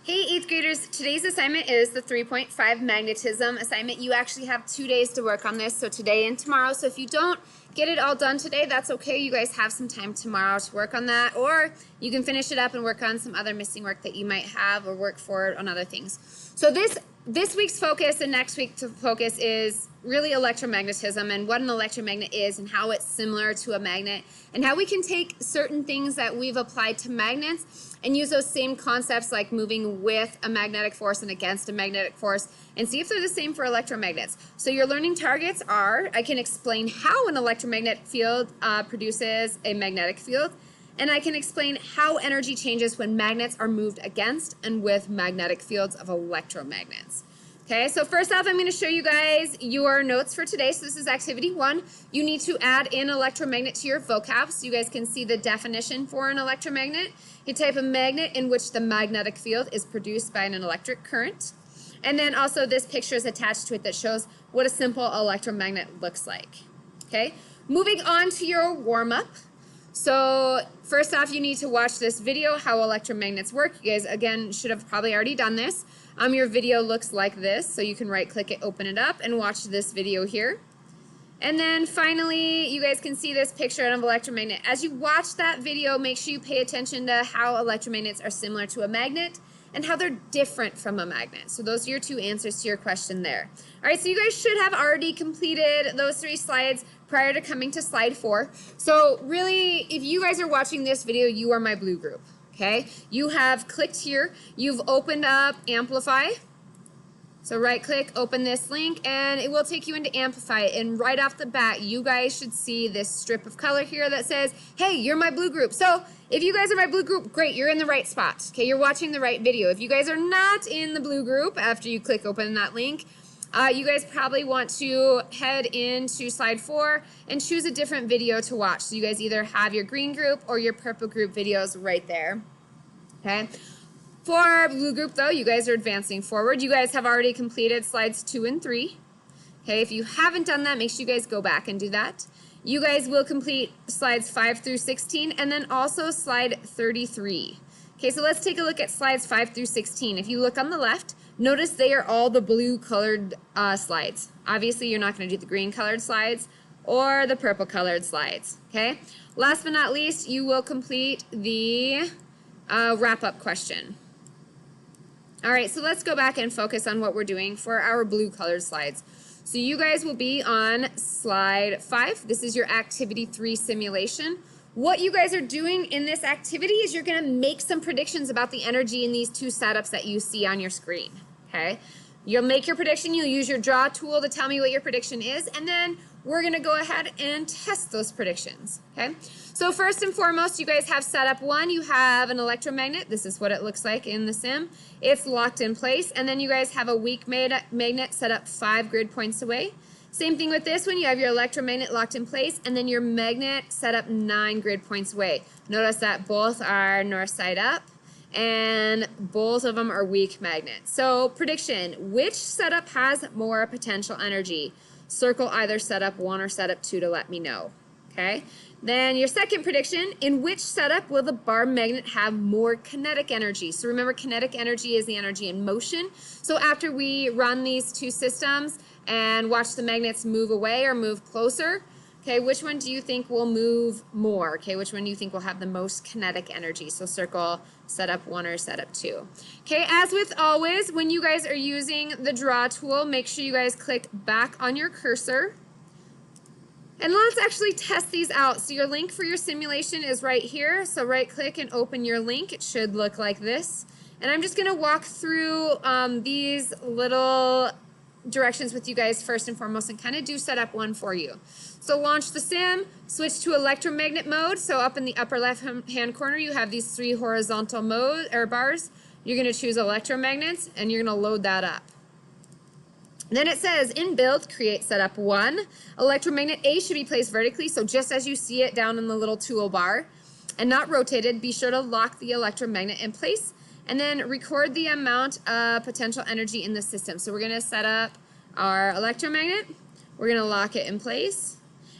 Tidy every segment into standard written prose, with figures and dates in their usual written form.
Hey 8th graders, today's assignment is the 3.5 magnetism assignment. You actually have 2 days to work on this, so today and tomorrow. So if you don't get it all done today, that's okay. You guys have some time tomorrow to work on that, or you can finish it up and work on some other missing work that you might have or work forward on other things. So this week's focus and next week's focus is really electromagnetism and what an electromagnet is and how it's similar to a magnet and how we can take certain things that we've applied to magnets and use those same concepts like moving with a magnetic force and against a magnetic force and see if they're the same for electromagnets. So your learning targets are, I can explain how an electromagnetic field produces a magnetic field, and I can explain how energy changes when magnets are moved against and with magnetic fields of electromagnets. Okay, so first off, I'm going to show you guys your notes for today. So this is activity 1. You need to add in electromagnet to your vocab so you guys can see the definition for an electromagnet. A type of magnet in which the magnetic field is produced by an electric current. And then also this picture is attached to it that shows what a simple electromagnet looks like. Okay, moving on to your warm-up. So first off, you need to watch this video, how electromagnets work. You guys, again, should have probably already done this. Your video looks like this, so you can right-click it, open it up, and watch this video here. And then finally, you guys can see this picture of an electromagnet. As you watch that video, make sure you pay attention to how electromagnets are similar to a magnet and how they're different from a magnet. So those are your 2 answers to your question there. All right, so you guys should have already completed those 3 slides prior to coming to slide 4. So really, if you guys are watching this video, you are my blue group, okay? You have clicked here, you've opened up Amplify. So right click, open this link, and it will take you into Amplify. And right off the bat, you guys should see this strip of color here that says, hey, you're my blue group. So if you guys are my blue group, great, you're in the right spot. Okay, you're watching the right video. If you guys are not in the blue group after you click open that link, you guys probably want to head into slide 4 and choose a different video to watch. So you guys either have your green group or your purple group videos right there. Okay. For blue group, though, you guys are advancing forward. You guys have already completed slides 2 and 3. Okay, if you haven't done that, make sure you guys go back and do that. You guys will complete slides 5 through 16 and then also slide 33. Okay, so let's take a look at slides 5 through 16. If you look on the left, notice they are all the blue colored slides. Obviously, you're not going to do the green colored slides or the purple colored slides. Okay, last but not least, you will complete the wrap-up question. All right, so let's go back and focus on what we're doing for our blue colored slides. So you guys will be on slide 5. This is your activity 3 simulation. What you guys are doing in this activity is you're going to make some predictions about the energy in these 2 setups that you see on your screen. Okay, you'll make your prediction. You'll use your draw tool to tell me what your prediction is, and then we're going to go ahead and test those predictions. Okay, so first and foremost, you guys have setup 1. You have an electromagnet. This is what it looks like in the sim. It's locked in place, and then you guys have a weak magnet set up 5 grid points away. Same thing with this one. You have your electromagnet locked in place, and then your magnet set up 9 grid points away. Notice that both are north side up, and both of them are weak magnets. So prediction, which setup has more potential energy? Circle either setup 1 or setup 2 to let me know. Okay. Then your second prediction, in which setup will the bar magnet have more kinetic energy? So remember, kinetic energy is the energy in motion. So after we run these 2 systems and watch the magnets move away or move closer, okay, which one do you think will move more? Okay, which one do you think will have the most kinetic energy? So circle setup 1 or setup 2. Okay, as with always, when you guys are using the draw tool, make sure you guys click back on your cursor. And let's actually test these out. So your link for your simulation is right here. So right click and open your link. It should look like this. And I'm just going to walk through these little directions with you guys first and foremost and kind of do setup 1 for you. So launch the sim, switch to electromagnet mode. So up in the upper left hand corner you have these 3 horizontal bars. You're going to choose electromagnets and you're going to load that up. Then it says in build, create setup 1. Electromagnet A should be placed vertically, so just as you see it down in the little toolbar and not rotated. Be sure to lock the electromagnet in place and then record the amount of potential energy in the system. So we're going to set up our electromagnet. We're going to lock it in place.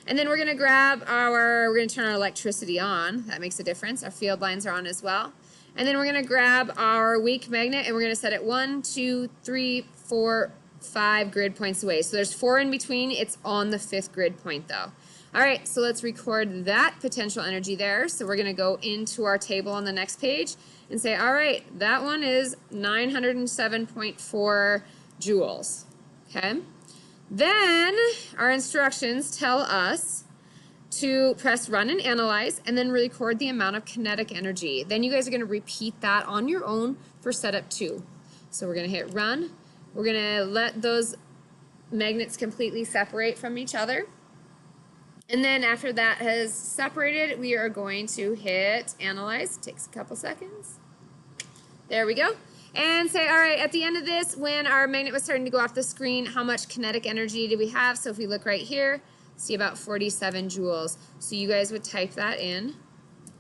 And then we're going to we're going to turn our electricity on. That makes a difference. Our field lines are on as well. And then we're going to grab our weak magnet and we're going to set it 1, 2, 3, 4, 5 grid points away. So there's 4 in between. It's on the 5th grid point though. All right, so let's record that potential energy there. So we're going to go into our table on the next page and say, all right, that one is 907.4 joules. Okay. Then our instructions tell us to press run and analyze and then record the amount of kinetic energy. Then you guys are going to repeat that on your own for setup 2. So we're going to hit run. We're going to let those magnets completely separate from each other. And then after that has separated, we are going to hit analyze. It takes a couple seconds. There we go. And say, all right, at the end of this, when our magnet was starting to go off the screen, how much kinetic energy do we have? So if we look right here, see about 47 joules. So you guys would type that in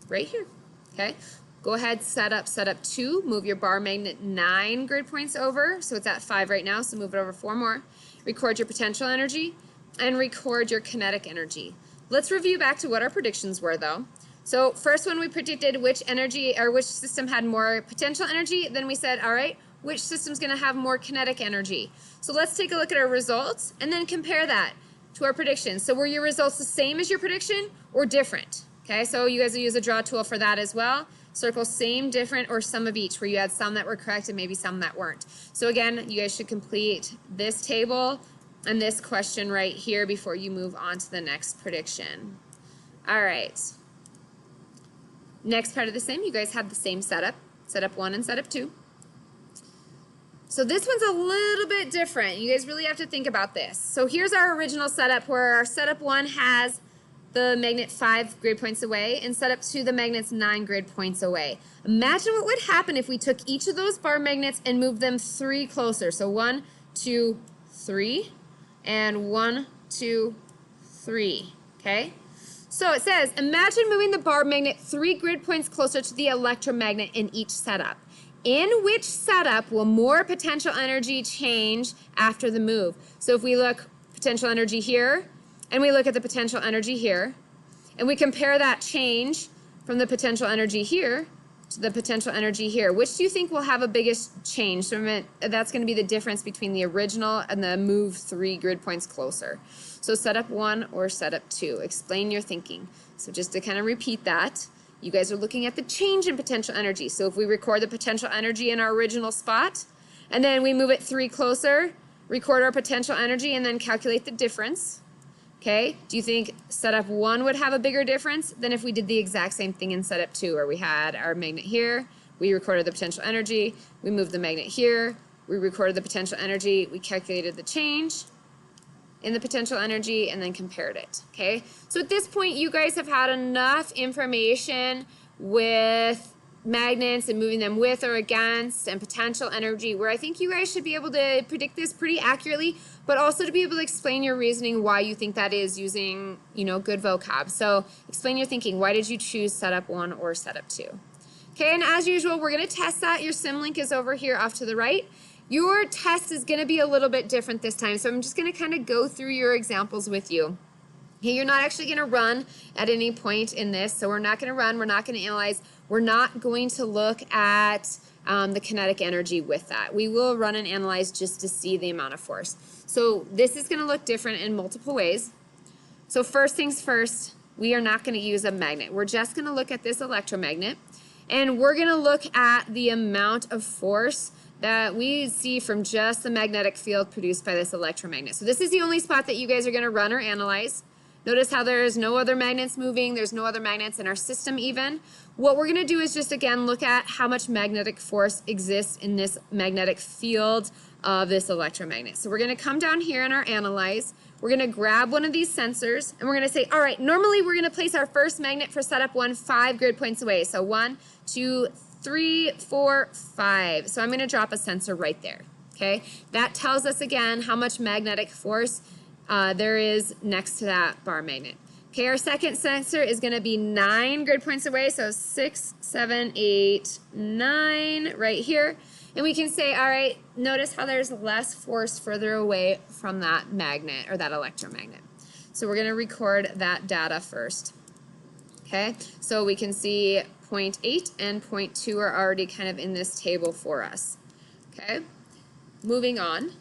right here, okay? Go ahead, set up 2, move your bar magnet 9 grid points over. So it's at 5 right now, so move it over 4 more. Record your potential energy and record your kinetic energy. Let's review back to what our predictions were though. So first one we predicted which energy or which system had more potential energy. Then we said, all right, which system's gonna have more kinetic energy? So let's take a look at our results and then compare that to our predictions. So were your results the same as your prediction or different? Okay, so you guys will use a draw tool for that as well. Circle same, different, or some of each, where you had some that were correct and maybe some that weren't. So again, you guys should complete this table and this question right here before you move on to the next prediction. All right. Next part of the same, you guys have the same setup, setup 1 and setup 2. So this one's a little bit different. You guys really have to think about this. So here's our original setup where our setup 1 has the magnet 5 grid points away and setup 2 the magnet's 9 grid points away. Imagine what would happen if we took each of those bar magnets and moved them 3 closer. So 1, 2, 3, and 1, 2, 3, okay? So it says, imagine moving the bar magnet 3 grid points closer to the electromagnet in each setup. In which setup will more potential energy change after the move? So if we look potential energy here, and we look at the potential energy here, and we compare that change from the potential energy here to the potential energy here, which do you think will have a biggest change? So that's going to be the difference between the original and the move 3 grid points closer. So setup 1 or setup 2. Explain your thinking. So just to kind of repeat that, you guys are looking at the change in potential energy. So if we record the potential energy in our original spot, and then we move it 3 closer, record our potential energy, and then calculate the difference. Okay, do you think setup 1 would have a bigger difference than if we did the exact same thing in setup 2, where we had our magnet here, we recorded the potential energy, we moved the magnet here, we recorded the potential energy, we calculated the change in the potential energy, and then compared it, okay? So at this point, you guys have had enough information with magnets and moving them with or against and potential energy where I think you guys should be able to predict this pretty accurately, but also to be able to explain your reasoning why you think that is using, you know, good vocab. So explain your thinking. Why did you choose setup 1 or setup 2? Okay, and as usual, we're going to test that. Your sim link is over here off to the right. Your test is going to be a little bit different this time, so I'm just going to kind of go through your examples with you. Okay, you're not actually going to run at any point in this, so we're not going to run, we're not going to analyze, we're not going to look at the kinetic energy with that. We will run and analyze just to see the amount of force. So this is going to look different in multiple ways. So first things first, we are not going to use a magnet. We're just going to look at this electromagnet, and we're going to look at the amount of force that we see from just the magnetic field produced by this electromagnet. So this is the only spot that you guys are going to run or analyze. Notice how there's no other magnets moving, there's no other magnets in our system even. What we're going to do is just again look at how much magnetic force exists in this magnetic field of this electromagnet. So we're going to come down here in our analyze, we're going to grab one of these sensors, and we're going to say, all right, normally we're going to place our first magnet for setup 1 5 grid points away. So 1, 2, 3, 4, 5. So I'm going to drop a sensor right there. Okay, that tells us again how much magnetic force there is next to that bar magnet. Okay, our second sensor is going to be 9 grid points away, so 6, 7, 8, 9 right here. And we can say, all right, notice how there's less force further away from that magnet or that electromagnet. So we're going to record that data first. Okay, so we can see 0.8 and 0.2 are already kind of in this table for us. Okay, moving on.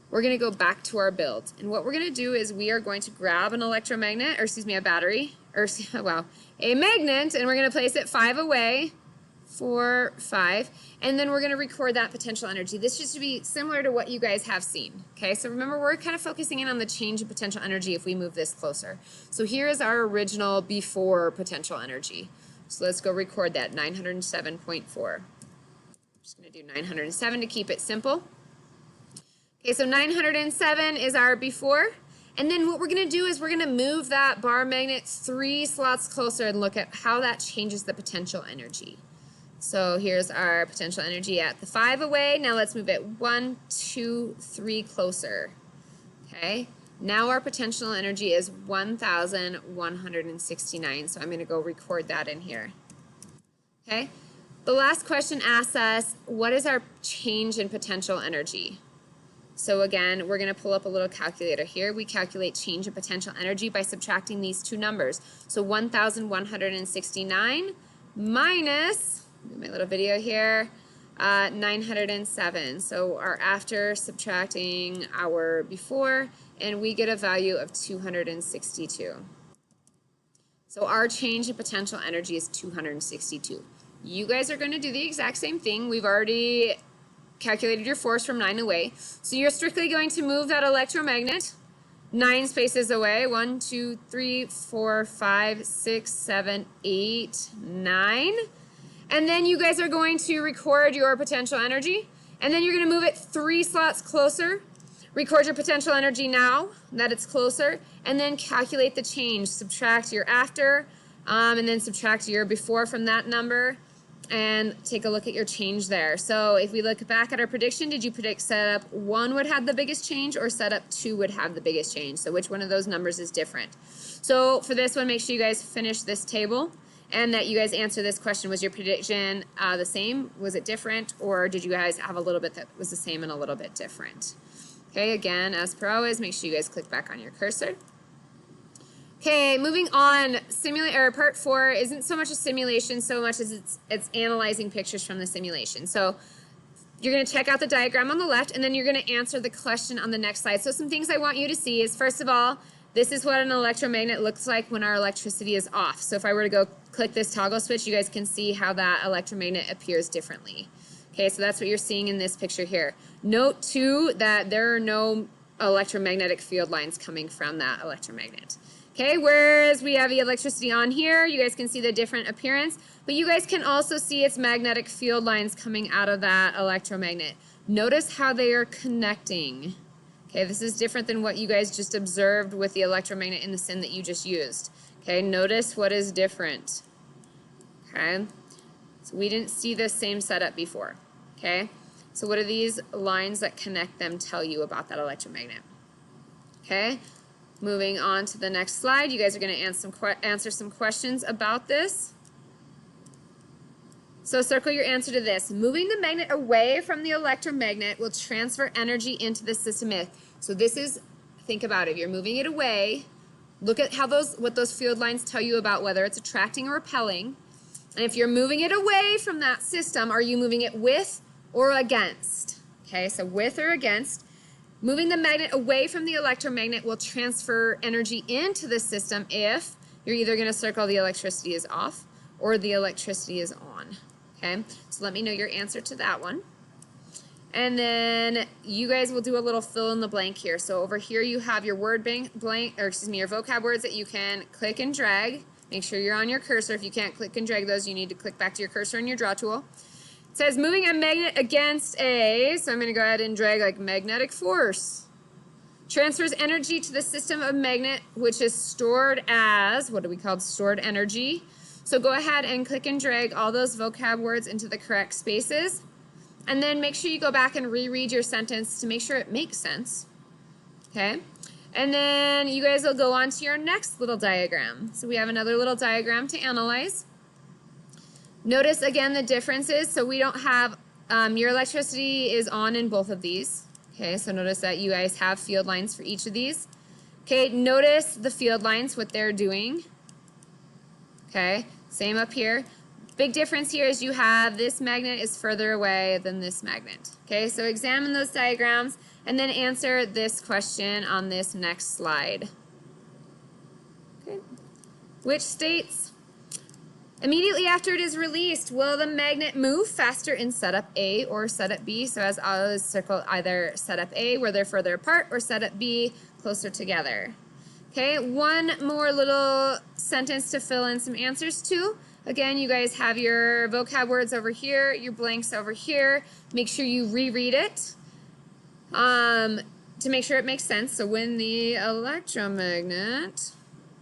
We're going to go back to our build. And what we're going to do is we are going to grab an electromagnet, or excuse me, a battery, or wow, a magnet, and we're going to place it 5 away, 4, 5, and then we're going to record that potential energy. This should be similar to what you guys have seen. Okay, so remember, we're kind of focusing in on the change in potential energy if we move this closer. So here is our original before potential energy. So let's go record that, 907.4. I'm just going to do 907 to keep it simple. Okay, so 907 is our before, and then what we're going to do is we're going to move that bar magnet 3 slots closer and look at how that changes the potential energy. So here's our potential energy at the 5 away. Now let's move it 1, 2, 3 closer. Okay, now our potential energy is 1,169, so I'm going to go record that in here. Okay, the last question asks us, what is our change in potential energy? So again, we're going to pull up a little calculator here. We calculate change in potential energy by subtracting these two numbers. So 1,169 minus, my little video here, 907. So our after subtracting our before, and we get a value of 262. So our change in potential energy is 262. You guys are going to do the exact same thing. We've already calculated your force from 9 away. So you're strictly going to move that electromagnet 9 spaces away. 1, 2, 3, 4, 5, 6, 7, 8, 9. And then you guys are going to record your potential energy. And then you're going to move it 3 slots closer. Record your potential energy now that it's closer. And then calculate the change. Subtract your after, and then subtract your before from that number. And take a look at your change there. So if we look back at our prediction, did you predict setup 1 would have the biggest change or setup 2 would have the biggest change? So which one of those numbers is different? So for this one, make sure you guys finish this table and that you guys answer this question. Was your prediction the same? Was it different? Or did you guys have a little bit that was the same and a little bit different? Okay, again, as per always, make sure you guys click back on your cursor. Okay, moving on, part 4 isn't so much a simulation so much as it's analyzing pictures from the simulation. So you're going to check out the diagram on the left, and then you're going to answer the question on the next slide. So some things I want you to see is, first of all, this is what an electromagnet looks like when our electricity is off. So if I were to go click this toggle switch, you guys can see how that electromagnet appears differently. Okay, so that's what you're seeing in this picture here. Note, too, that there are no electromagnetic field lines coming from that electromagnet. Okay, whereas we have the electricity on here, you guys can see the different appearance, but you guys can also see its magnetic field lines coming out of that electromagnet. Notice how they are connecting. Okay, this is different than what you guys just observed with the electromagnet in the sim that you just used. Okay, notice what is different. Okay, so we didn't see this same setup before. Okay, so what do these lines that connect them tell you about that electromagnet? Okay. Moving on to the next slide, you guys are going to answer some questions about this. So circle your answer to this. Moving the magnet away from the electromagnet will transfer energy into the system. So this is, think about it. If you're moving it away, look at how what those field lines tell you about whether it's attracting or repelling. And if you're moving it away from that system, are you moving it with or against? Okay, so with or against. Moving the magnet away from the electromagnet will transfer energy into the system if you're either going to circle the electricity is off or the electricity is on. Okay, so let me know your answer to that one. And then you guys will do a little fill in the blank here. So over here you have your word blank, your vocab words that you can click and drag. Make sure you're on your cursor. If you can't click and drag those, you need to click back to your cursor and your draw tool. It says moving a magnet against a, so I'm going to go ahead and drag like magnetic force. Transfers energy to the system of magnet, which is stored as, what do we call stored energy? So go ahead and click and drag all those vocab words into the correct spaces. And then make sure you go back and reread your sentence to make sure it makes sense. Okay? And then you guys will go on to your next little diagram. So we have another little diagram to analyze. Notice again the differences. So we don't have, your electricity is on in both of these. Okay, so notice that you guys have field lines for each of these. Okay, notice the field lines, what they're doing. Okay, same up here. Big difference here is you have this magnet is further away than this magnet. Okay, so examine those diagrams and then answer this question on this next slide. Okay. Which states, immediately after it is released, will the magnet move faster in setup A or setup B? So as I always circle either setup A where they're further apart or setup B closer together. Okay, one more little sentence to fill in some answers to. Again, you guys have your vocab words over here, your blanks over here. Make sure you reread it to make sure it makes sense. So when the electromagnet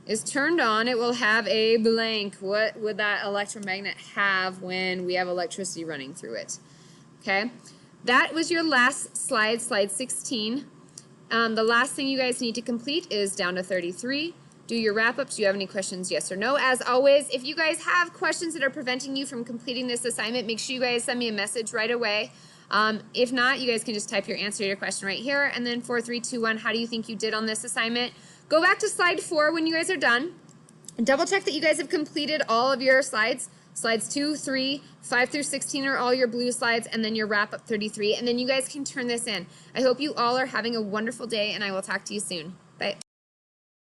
is turned on, it will have a blank. What would that electromagnet have when we have electricity running through it? Okay, that was your last slide, slide 16. The last thing you guys need to complete is down to 33. Do your wrap-up. Do you have any questions, yes or no? As always, if you guys have questions that are preventing you from completing this assignment, make sure you guys send me a message right away. If not, you guys can just type your answer to your question right here, and then 4, 3, 2, 1, how do you think you did on this assignment? Go back to slide 4 when you guys are done, and double check that you guys have completed all of your slides. Slides 2, 3, 5 through 16 are all your blue slides, and then your wrap-up 33, and then you guys can turn this in. I hope you all are having a wonderful day, and I will talk to you soon.